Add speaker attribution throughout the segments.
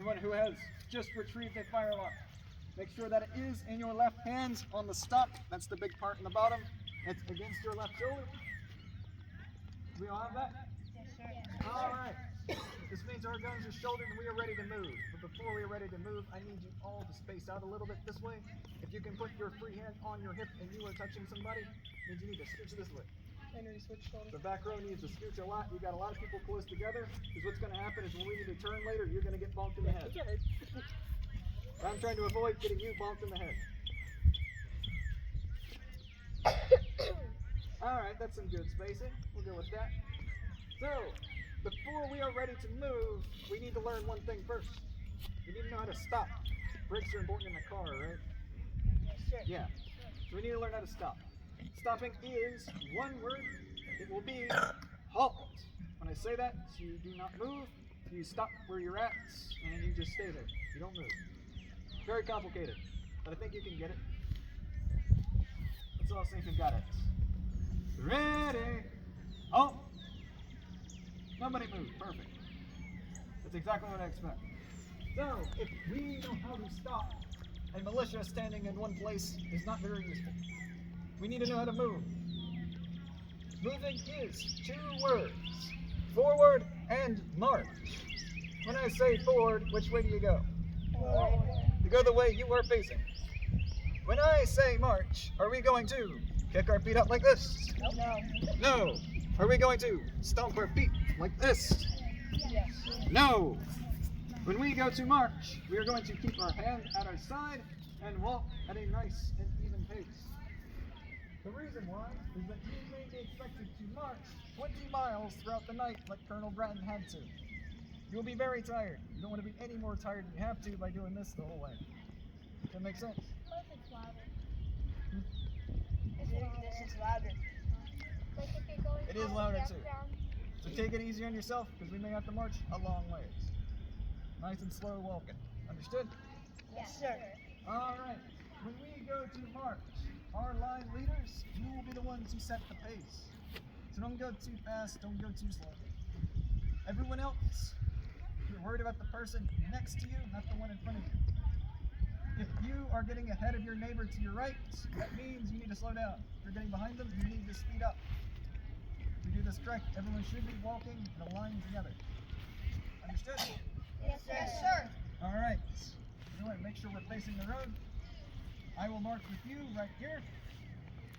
Speaker 1: Everyone who has just retrieved a fire alarm, make sure that it is in your left hand on the stop. That's the big part in the bottom. It's against your left shoulder. We all have that?
Speaker 2: Yes, sir.
Speaker 1: All right. This means our guns are shouldered and we are ready to move. But before we are ready to move, I need you all to space out a little bit this way. If you can put your free hand on your hip and you are touching somebody, means you need to scooch this way. The back row needs to scooch a lot. You got a lot of people close together. Because what's going to happen is when we need to turn later, you're going to get bonked in the head. I'm trying to avoid getting you bonked in the head. Alright, that's some good spacing. We'll go with that. So, before we are ready to move, we need to learn one thing first. We need to know how to stop. Brakes are important in a car, right?
Speaker 2: Yes, sir.
Speaker 1: Yeah. So we need to learn how to stop. Stopping is one word. It will be halt. When I say that, you do not move. You stop where you're at, and you just stay there. You don't move. Very complicated, but I think you can get it. Let's all see if you've got it. Ready? Halt. Nobody moved. Perfect. That's exactly what I expect. So, if we know how to stop, a militia standing in one place is not very useful. We need to know how to move. Moving is two words. Forward and march. When I say forward, which way do you go?
Speaker 2: Forward.
Speaker 1: You go the way you are facing. When I say march, are we going to kick our feet up like this?
Speaker 2: No.
Speaker 1: No. Are we going to stomp our feet like this?
Speaker 2: Yes.
Speaker 1: No. When we go to march, we are going to keep our hand at our side and walk at a nice and even pace. The reason why is that you may be expected to march 20 miles throughout the night like Colonel Bratton had to. You'll be very tired. You don't want to be any more tired than you have to by doing this the whole way. Does that make sense?
Speaker 2: What if it's louder? This is louder. Like if you're going
Speaker 1: It is louder too. So take it easy on yourself because we may have to march a long ways. Nice and slow walking. Understood?
Speaker 2: Yes, sir.
Speaker 1: All right. When we go to march, our line leaders, you will be the ones who set the pace. So don't go too fast, don't go too slow. Everyone else, you're worried about the person next to you, not the one in front of you. If you are getting ahead of your neighbor to your right, that means you need to slow down. If you're getting behind them, you need to speed up. If we do this correct, everyone should be walking in a line together. Understood?
Speaker 2: Yes, sir. Yes, sir.
Speaker 1: All right. You want to make sure we're facing the road. I will march with you right here,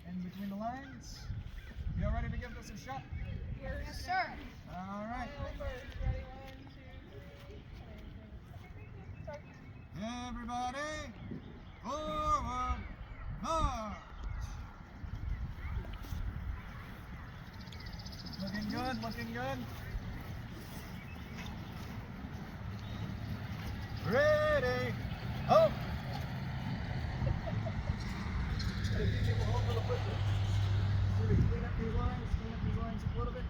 Speaker 1: and between the lines. You all ready to give this a shot?
Speaker 2: Yes, sir.
Speaker 1: All right. Everybody, forward, march. Looking good, looking good. Ready, up. Gotta keep people home for the football. So we clean up these lines a little bit.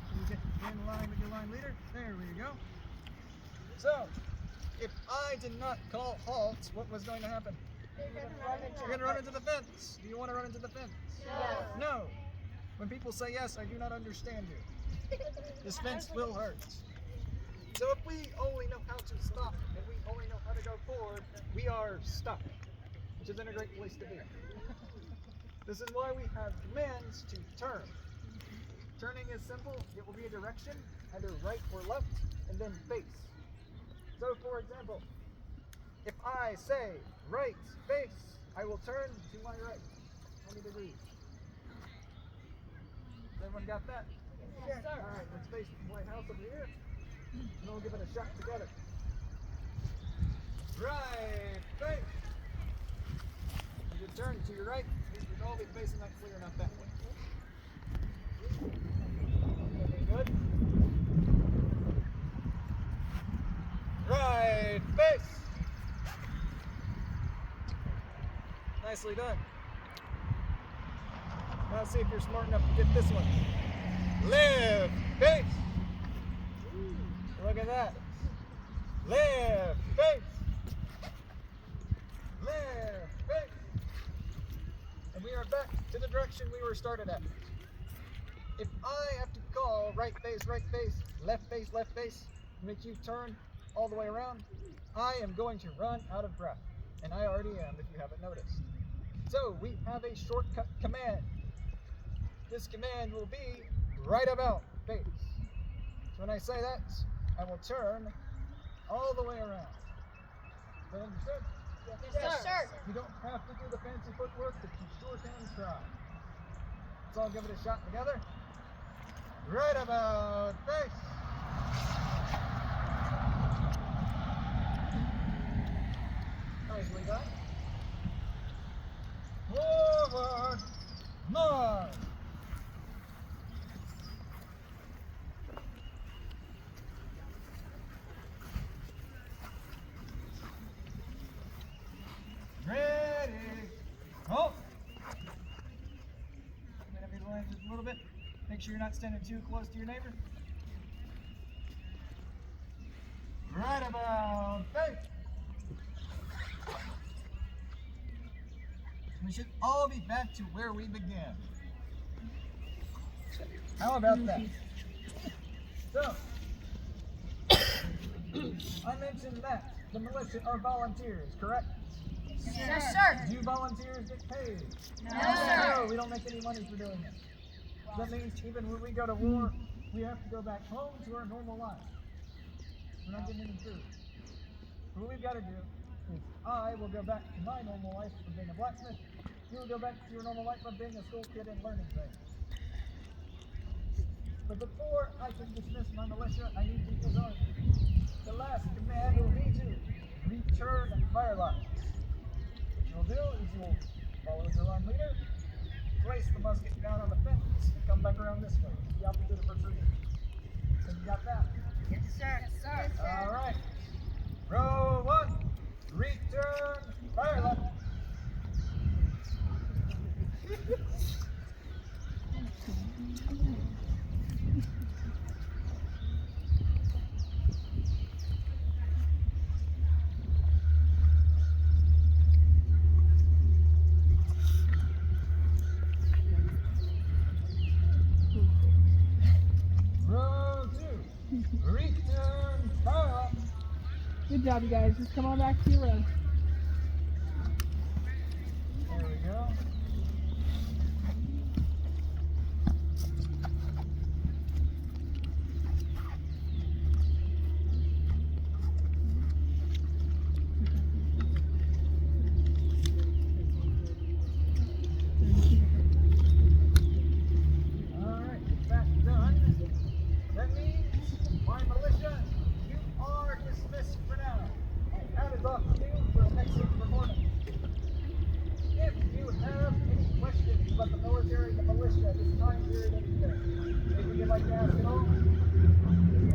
Speaker 1: So you get in line with your line leader. There we go. So, if I did not call halt, what was going to happen? You're going to run into the fence. Do you want to run into the fence?
Speaker 2: Yes.
Speaker 1: No. When people say yes, I do not understand you. This fence will hurt. So if we only know how to stop and we only know how to go forward, we are stuck, which isn't a great place to be. This is why we have commands to turn. Turning is simple. It will be a direction, either right or left, and then face. So for example, if I say right face, I will turn to my right 20 degrees. Has everyone got that?
Speaker 2: Yes, sir.
Speaker 1: All right, let's face the White House over here, and we'll give it a shot together. Right face. You can turn to your right. You can all be facing that clear, not that way. Looking good. Right face. Nicely done. Now see if you're smart enough to get this one. Left face. Look at that. Left face. Left face. And we are back to the direction we were started at. If I have to call right face, left face, make you turn, all the way around, I am going to run out of breath. And I already am, if you haven't noticed. So we have a shortcut command. This command will be right about face. So when I say that, I will turn all the way around. Is that understood?
Speaker 2: Yes, sir.
Speaker 1: You don't have to do the fancy footwork, but you sure can try. Let's all give it a shot together. Right about face. Nicely done. Forward, march. Ready, go. Get up your lines just a little bit. Make sure you're not standing too close to your neighbor. Right about face. We should all be back to where we began. How about that? So, I mentioned that the militia are volunteers, correct?
Speaker 2: Yes, sir.
Speaker 1: Do volunteers get paid?
Speaker 2: No, sir.
Speaker 1: No, we don't make any money for doing it. That means even when we go to war, we have to go back home to our normal life. We're not getting any food. What we've got to do is I will go back to my normal life of being a blacksmith. You will go back to your normal life of being a school kid and learning things. But before I can dismiss my militia, I need people's army. The last command will be to return fire lines. What you'll do is you'll follow your line leader, place the musket down on the fence, and come back around this way. The opposite of retreating. So you got that?
Speaker 2: Yes, sir. Yes, sir.
Speaker 1: All right. Row one. Return fire line. Row two. Return fire line.
Speaker 3: Good job, you guys. Just come on back to your row.
Speaker 1: There we go. Alright, that's done. That means, my militia, you are dismissed for now. And that is off to you for an excellent performance. If you have any questions about the military, the militia, this time period, anything, maybe you'd like to ask